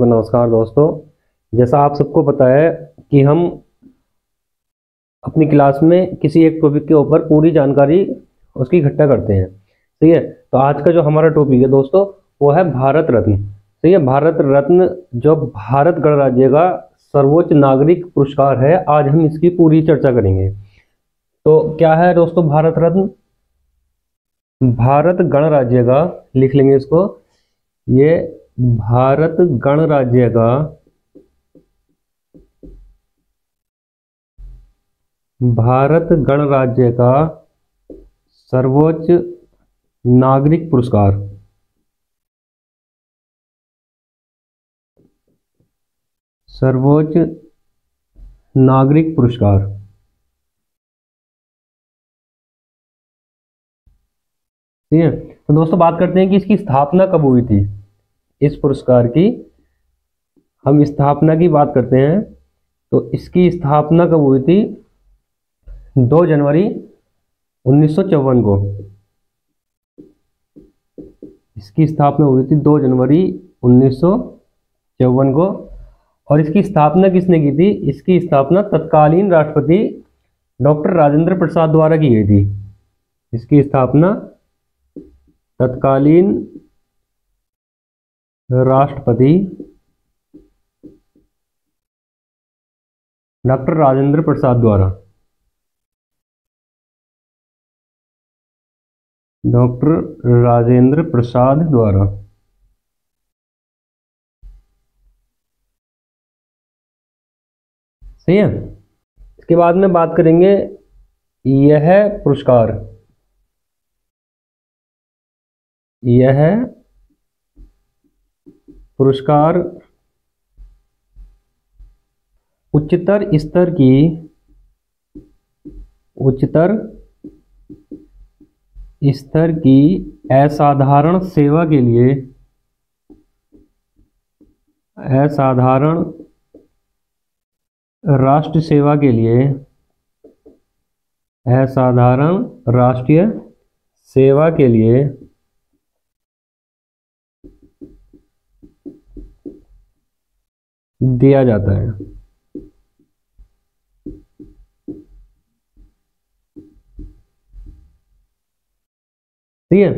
को नमस्कार दोस्तों। जैसा आप सबको पता है कि हम अपनी क्लास में किसी एक टॉपिक के ऊपर पूरी जानकारी उसकी इकट्ठा करते हैं। सही है। तो आज का जो हमारा टॉपिक है दोस्तों वो है भारत रत्न। सही है। भारत रत्न जो भारत गणराज्य का सर्वोच्च नागरिक पुरस्कार है, आज हम इसकी पूरी चर्चा करेंगे। तो क्या है दोस्तों भारत रत्न? भारत गणराज्य का, लिख लेंगे इसको, ये भारत गणराज्य का सर्वोच्च नागरिक पुरस्कार। सर्वोच्च नागरिक पुरस्कार। ठीक है। तो दोस्तों बात करते हैं कि इसकी स्थापना कब हुई थी। इस पुरस्कार की हम स्थापना की बात करते हैं तो इसकी स्थापना कब हुई थी? 2 जनवरी 1954 को इसकी स्थापना हुई थी। 2 जनवरी 1954 को। और इसकी स्थापना किसने की थी? इसकी स्थापना तत्कालीन राष्ट्रपति डॉक्टर राजेंद्र प्रसाद द्वारा की गई थी। इसकी स्थापना तत्कालीन राष्ट्रपति डॉक्टर राजेंद्र प्रसाद द्वारा सही है। इसके बाद में बात करेंगे यह पुरस्कार उच्चतर स्तर की असाधारण सेवा के लिए राष्ट्रीय सेवा के लिए दिया जाता है। ठीक है।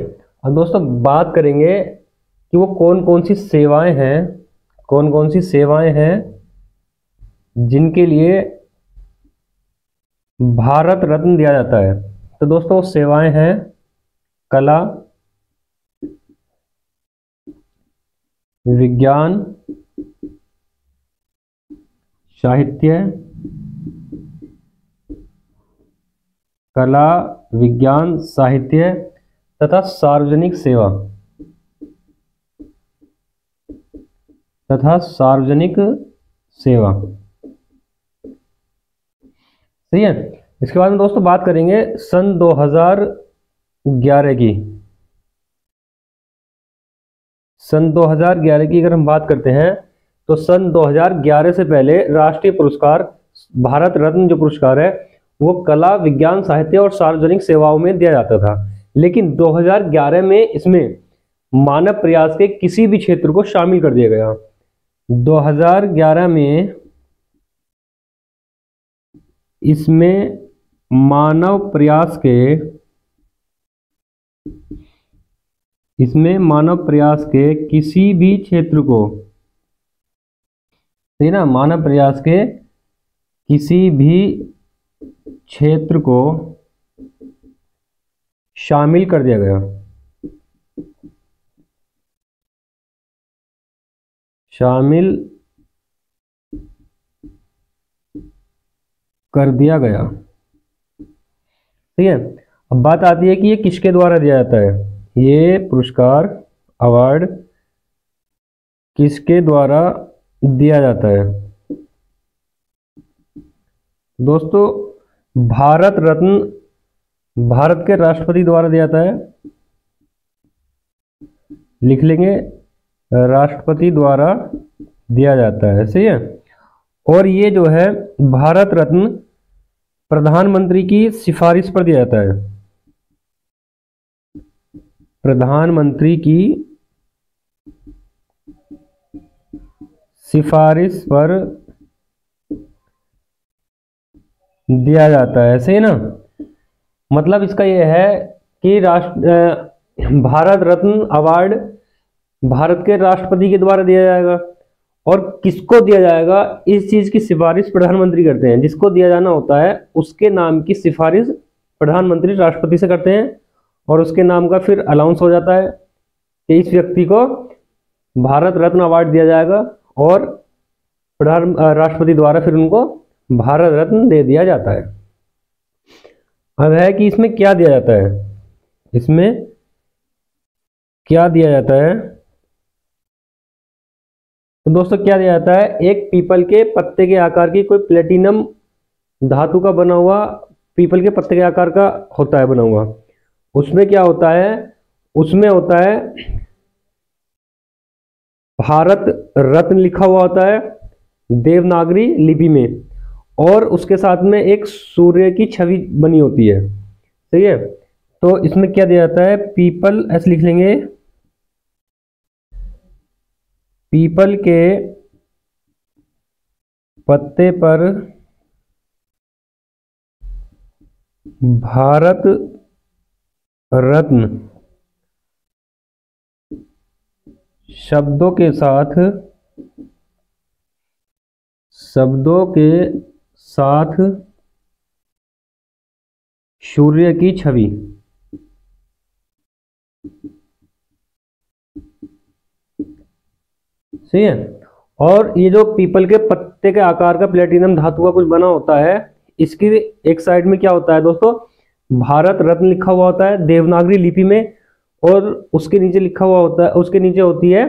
अब दोस्तों बात करेंगे कि वो कौन कौन सी सेवाएं हैं जिनके लिए भारत रत्न दिया जाता है। तो दोस्तों सेवाएं हैं कला, विज्ञान, साहित्य, कला, विज्ञान, साहित्य तथा सार्वजनिक सेवा। सही है। इसके बाद में दोस्तों बात करेंगे सन 2011 की। सन 2011 की अगर हम बात करते हैं तो सन 2011 से पहले राष्ट्रीय पुरस्कार भारत रत्न जो पुरस्कार है वो कला, विज्ञान, साहित्य और सार्वजनिक सेवाओं में दिया जाता था। लेकिन 2011 में इसमें मानव प्रयास के किसी भी क्षेत्र को शामिल कर दिया गया। 2011 में इसमें मानव प्रयास के किसी भी क्षेत्र को, सही ना, मानव प्रयास के किसी भी क्षेत्र को शामिल कर दिया गया। ठीक है। अब बात आती है कि ये किसके द्वारा दिया जाता है। ये पुरस्कार, अवार्ड किसके द्वारा दिया जाता है? दोस्तों भारत रत्न भारत के राष्ट्रपति द्वारा दिया जाता है। लिख लेंगे, राष्ट्रपति द्वारा दिया जाता है। सही है। और ये जो है भारत रत्न प्रधानमंत्री की सिफारिश पर दिया जाता है। प्रधानमंत्री की सिफारिश पर दिया जाता है, सही ना। मतलब इसका यह है कि भारत रत्न अवार्ड भारत के राष्ट्रपति के द्वारा दिया जाएगा। और किसको दिया जाएगा, इस चीज की सिफारिश प्रधानमंत्री करते हैं। जिसको दिया जाना होता है उसके नाम की सिफारिश प्रधानमंत्री राष्ट्रपति से करते हैं, और उसके नाम का फिर अनाउंस हो जाता है कि इस व्यक्ति को भारत रत्न अवार्ड दिया जाएगा, और राष्ट्रपति द्वारा फिर उनको भारत रत्न दे दिया जाता है। अब है कि इसमें क्या दिया जाता है, इसमें क्या दिया जाता है। तो दोस्तों क्या दिया जाता है, एक पीपल के पत्ते के आकार की कोई प्लेटिनम धातु का बना हुआ, पीपल के पत्ते के आकार का होता है बना हुआ। उसमें क्या होता है, उसमें होता है भारत रत्न लिखा हुआ होता है देवनागरी लिपि में, और उसके साथ में एक सूर्य की छवि बनी होती है, सही है। तो इसमें क्या दिया जाता है, पीपल ऐसे लिख लेंगे, पीपल के पत्ते पर भारत रत्न शब्दों के साथ सूर्य की छवि, सही है। और ये जो पीपल के पत्ते के आकार का प्लेटिनम धातु का कुछ बना होता है, इसकी एक साइड में क्या होता है दोस्तों, भारत रत्न लिखा हुआ होता है देवनागरी लिपि में, और उसके नीचे लिखा हुआ होता है, उसके नीचे होती है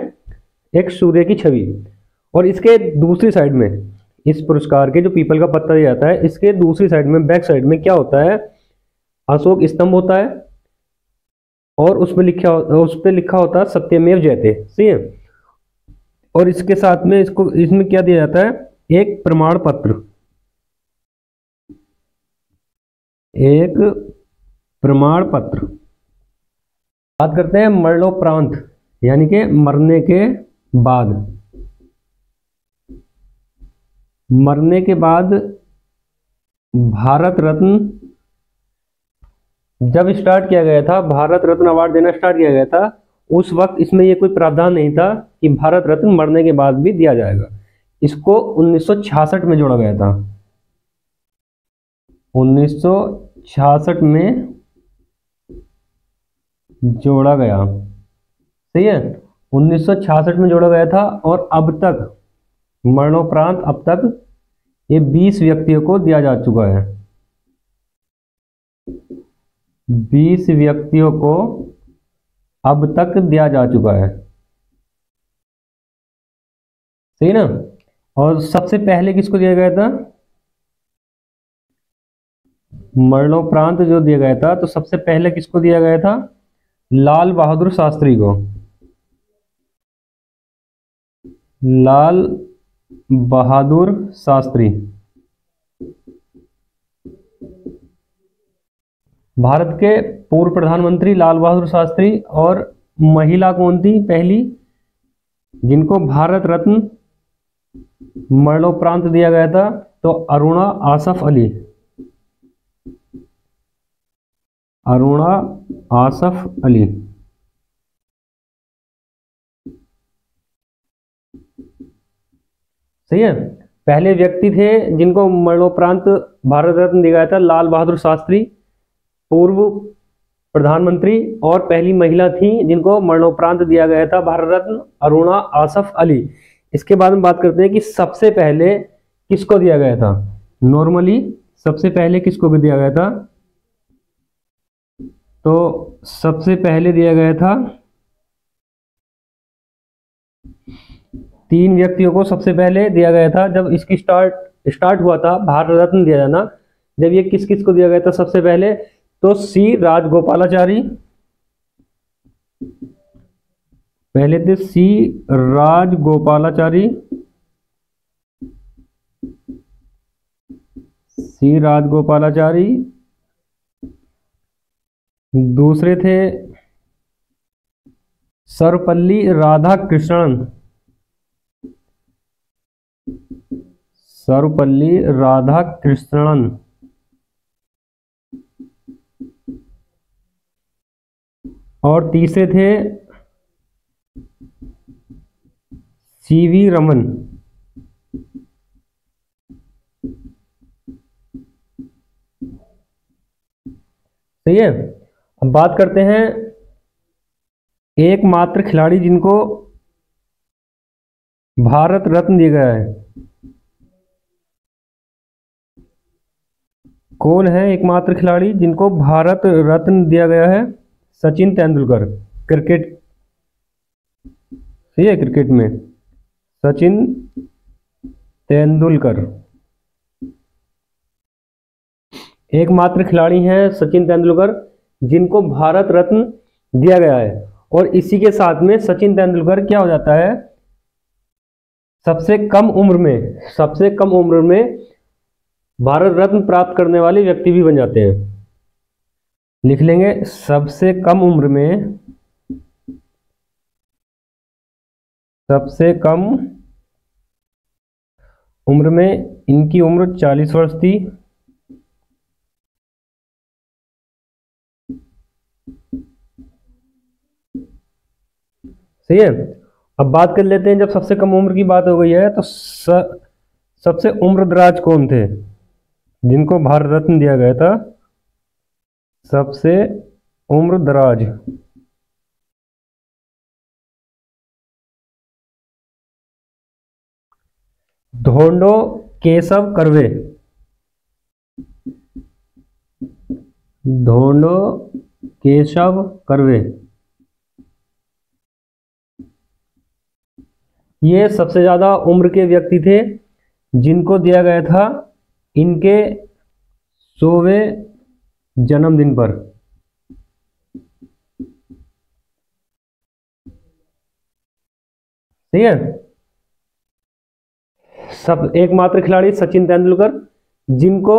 एक सूर्य की छवि। और इसके दूसरी साइड में, इस पुरस्कार के जो पीपल का पत्ता दिया जाता है, इसके दूसरी साइड में बैक साइड में क्या होता है, अशोक स्तंभ होता है, और उस पर लिखा होता है सत्यमेव जयते, सही है। और इसके साथ में इसमें क्या दिया जाता है, एक प्रमाण पत्र, एक प्रमाण पत्र। बात करते हैं मरणोपरांत, यानी कि मरने के बाद। मरने के बाद भारत रत्न जब स्टार्ट किया गया था, भारत रत्न अवार्ड देना स्टार्ट किया गया था, उस वक्त इसमें ये कोई प्रावधान नहीं था कि भारत रत्न मरने के बाद भी दिया जाएगा। इसको 1966 में जोड़ा गया था, 1966 में जोड़ा गया, सही है। 1966 में जोड़ा गया था, और अब तक मरणोपरांत अब तक ये 20 व्यक्तियों को दिया जा चुका है, 20 व्यक्तियों को अब तक दिया जा चुका है, सही ना। और सबसे पहले किसको दिया गया था, मरणोपरांत जो दिया गया था, तो सबसे पहले किसको दिया गया था, लाल बहादुर शास्त्री को, लाल बहादुर शास्त्री। भारत के पूर्व प्रधानमंत्री लाल बहादुर शास्त्री। और महिला कौन थी पहली जिनको भारत रत्न मरणोपरांत दिया गया था, तो अरुणा आसफ अली, अरुणा आसफ अली, सही है। पहले व्यक्ति थे जिनको मरणोपरांत भारत रत्न दिया गया था, लाल बहादुर शास्त्री पूर्व प्रधानमंत्री, और पहली महिला थी जिनको मरणोपरांत दिया गया था भारत रत्न, अरुणा आसफ अली। इसके बाद हम बात करते हैं कि सबसे पहले किसको दिया गया था। नॉर्मली सबसे पहले किसको भी दिया गया था, तो सबसे पहले दिया गया था 3 व्यक्तियों को सबसे पहले दिया गया था। जब इसकी स्टार्ट हुआ था भारत रत्न दिया जाना, जब ये किस किस को दिया गया था सबसे पहले, तो सी राजगोपालाचारी, पहले थे सी राजगोपालाचारी, सी राजगोपालाचारी। दूसरे थे सर्वपल्ली राधाकृष्णन, सर्वपल्ली राधाकृष्णन। और तीसरे थे सीवी रमन। सही है। अब बात करते हैं एकमात्र खिलाड़ी जिनको भारत रत्न दिया गया है। कौन है एकमात्र खिलाड़ी जिनको भारत रत्न दिया गया है? सचिन तेंदुलकर। क्रिकेट, सही है, क्रिकेट में सचिन तेंदुलकर एकमात्र खिलाड़ी हैं, सचिन तेंदुलकर, जिनको भारत रत्न दिया गया है। और इसी के साथ में सचिन तेंदुलकर क्या हो जाता है, सबसे कम उम्र में भारत रत्न प्राप्त करने वाले व्यक्ति भी बन जाते हैं। लिख लेंगे, सबसे कम उम्र में इनकी उम्र 40 वर्ष थी। सही है। अब बात कर लेते हैं, जब सबसे कम उम्र की बात हो गई है तो सबसे उम्र दराज कौन थे जिनको भारत रत्न दिया गया था? सबसे उम्र दराज धोंडो केशव कर्वे। धोंडो केशव कर्वे ये सबसे ज्यादा उम्र के व्यक्ति थे जिनको दिया गया था इनके 100वें जन्मदिन पर। ठीक है। सब एकमात्र खिलाड़ी सचिन तेंदुलकर जिनको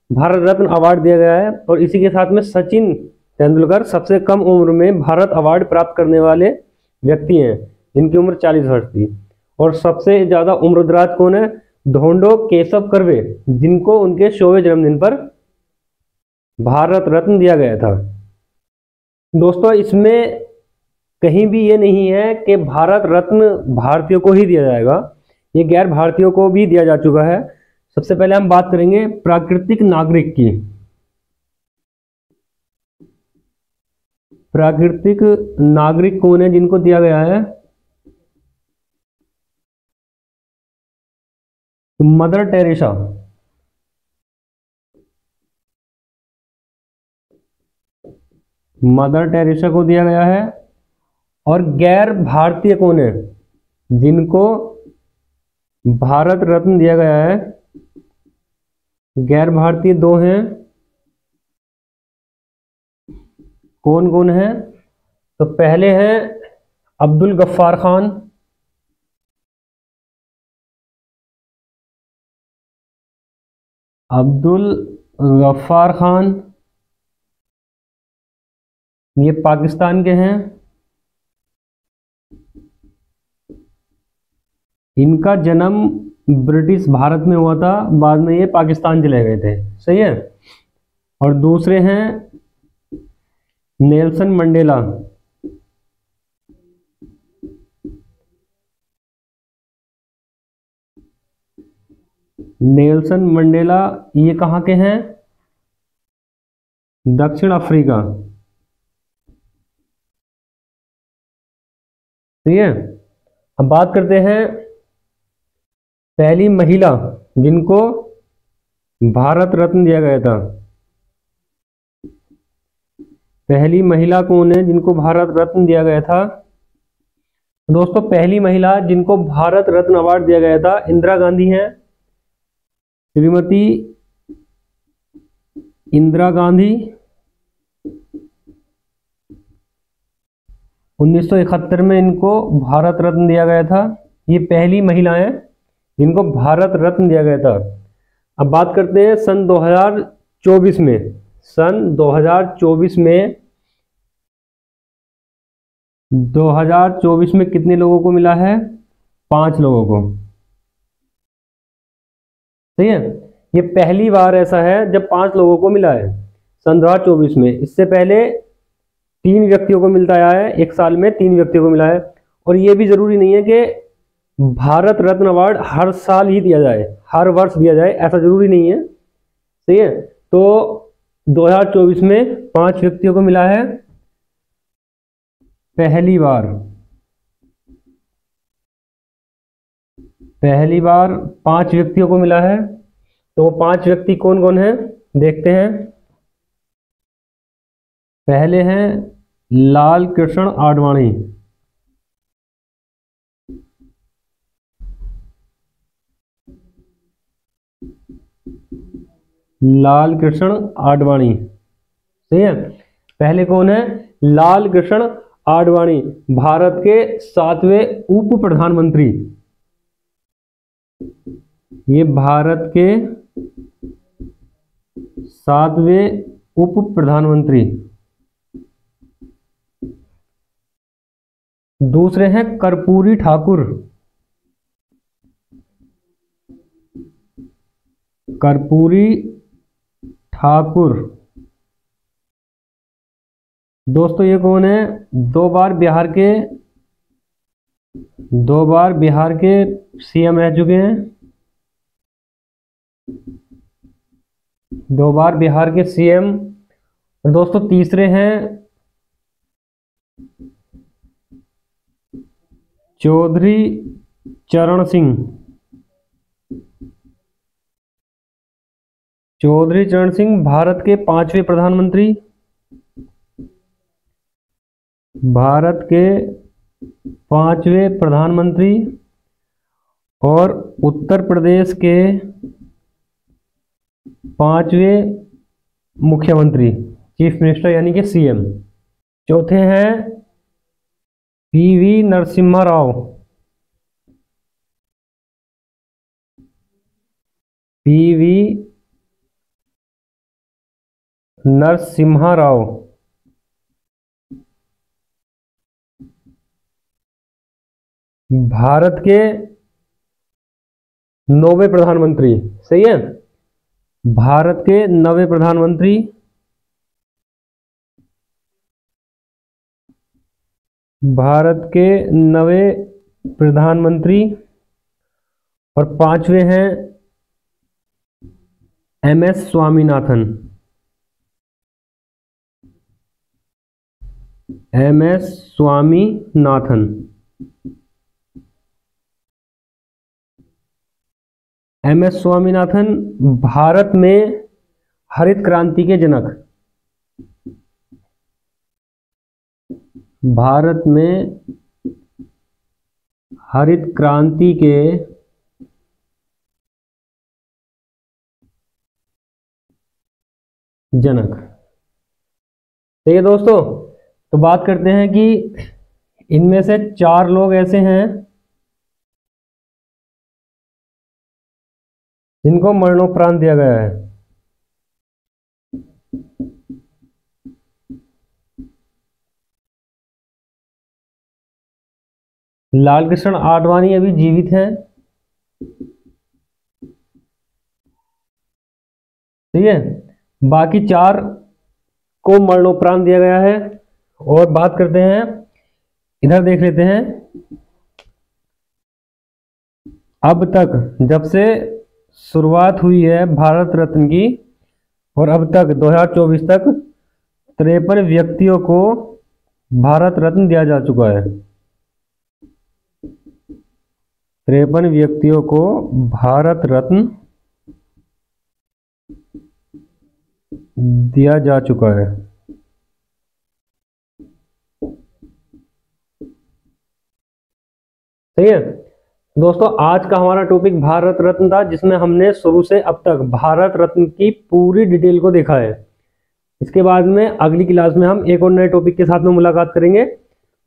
भारत रत्न अवार्ड दिया गया है, और इसी के साथ में सचिन तेंदुलकर सबसे कम उम्र में भारत अवार्ड प्राप्त करने वाले व्यक्ति हैं जिनकी उम्र 40 वर्ष थी। और सबसे ज्यादा उम्रदराज कौन है? धोंडो केशव कर्वे, जिनको उनके 100वें जन्मदिन पर भारत रत्न दिया गया था। दोस्तों, इसमें कहीं भी ये नहीं है कि भारत रत्न भारतीयों को ही दिया जाएगा, ये गैर भारतीयों को भी दिया जा चुका है। सबसे पहले हम बात करेंगे प्राकृतिक नागरिक की। प्राकृतिक नागरिक कौन है जिनको दिया गया है? Mother Teresa. मदर टेरेसा को दिया गया है। और गैर भारतीय कौन है जिनको भारत रत्न दिया गया है? गैर भारतीय दो हैं। कौन कौन है? तो पहले हैं अब्दुल गफ्फार खान। अब्दुल गफ्फार खान ये पाकिस्तान के हैं। इनका जन्म ब्रिटिश भारत में हुआ था, बाद में ये पाकिस्तान चले गए थे। सही है। और दूसरे हैं नेल्सन मंडेला। नेल्सन मंडेला ये कहाँ के हैं? दक्षिण अफ्रीका। ठीक है। अब बात करते हैं पहली महिला जिनको भारत रत्न दिया गया था। पहली महिला कौन है जिनको भारत रत्न दिया गया था? दोस्तों, पहली महिला जिनको भारत रत्न अवार्ड दिया गया था इंदिरा गांधी हैं। श्रीमती इंदिरा गांधी 1971 में इनको भारत रत्न दिया गया था। ये पहली महिला है जिनको भारत रत्न दिया गया था। अब बात करते हैं सन 2024 में। सन 2024 में कितने लोगों को मिला है? 5 लोगों को। सही है। ये पहली बार ऐसा है जब 5 लोगों को मिला है सन 2024 में। इससे पहले 3 व्यक्तियों को मिलता आया है, एक साल में 3 व्यक्तियों को मिला है। और ये भी जरूरी नहीं है कि भारत रत्न अवार्ड हर साल ही दिया जाए, हर वर्ष दिया जाए, ऐसा जरूरी नहीं है। सही है। तो 2024 में 5 व्यक्तियों को मिला है पहली बार 5 व्यक्तियों को मिला है। तो वो 5 व्यक्ति कौन कौन है देखते हैं। पहले हैं लाल कृष्ण आडवाणी। लाल कृष्ण आडवाणी, सही है। पहले कौन है? लाल कृष्ण आडवाणी, भारत के 7वें उप प्रधानमंत्री। ये भारत के 7वें उप प्रधानमंत्री। दूसरे हैं कर्पूरी ठाकुर। कर्पूरी ठाकुर, दोस्तों ये कौन है? 2 बार बिहार के सीएम रह चुके हैं। 2 बार बिहार के सीएम। और दोस्तों तीसरे हैं चौधरी चरण सिंह। चौधरी चरण सिंह भारत के 5वें प्रधानमंत्री। भारत के 5वें प्रधानमंत्री और उत्तर प्रदेश के 5वें मुख्यमंत्री, चीफ मिनिस्टर यानी कि सीएम। चौथे हैं पीवी नरसिम्हा राव। पीवी नरसिम्हा राव, भारत के 9वें प्रधानमंत्री। सही है। भारत के 9वें प्रधानमंत्री। भारत के 9वें प्रधानमंत्री। और 5वें हैं MS Swaminathan. MS Swaminathan. MS Swaminathan Bharat में हरित क्रांति के जनक। भारत में हरित क्रांति के जनक। ठीक है दोस्तों, तो बात करते हैं कि इनमें से 4 लोग ऐसे हैं जिनको मरणोपरांत दिया गया है। लाल कृष्ण आडवाणी अभी जीवित हैं। ठीक है। बाकी 4 को मरणोपरांत दिया गया है। और बात करते हैं, इधर देख लेते हैं, अब तक जब से शुरुआत हुई है भारत रत्न की और अब तक 2024 तक 53 व्यक्तियों को भारत रत्न दिया जा चुका है। 53 व्यक्तियों को भारत रत्न दिया जा चुका है। सही है दोस्तों, आज का हमारा टॉपिक भारत रत्न था, जिसमें हमने शुरू से अब तक भारत रत्न की पूरी डिटेल को देखा है। इसके बाद में अगली क्लास में हम एक और नए टॉपिक के साथ में मुलाकात करेंगे।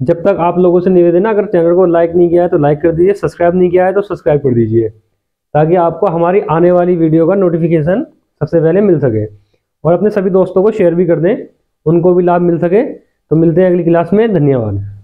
जब तक आप लोगों से निवेदन है, अगर चैनल को लाइक नहीं किया है तो लाइक कर दीजिए, सब्सक्राइब नहीं किया है तो सब्सक्राइब कर दीजिए, ताकि आपको हमारी आने वाली वीडियो का नोटिफिकेशन सबसे पहले मिल सके। और अपने सभी दोस्तों को शेयर भी कर दें, उनको भी लाभ मिल सके। तो मिलते हैं अगली क्लास में। धन्यवाद।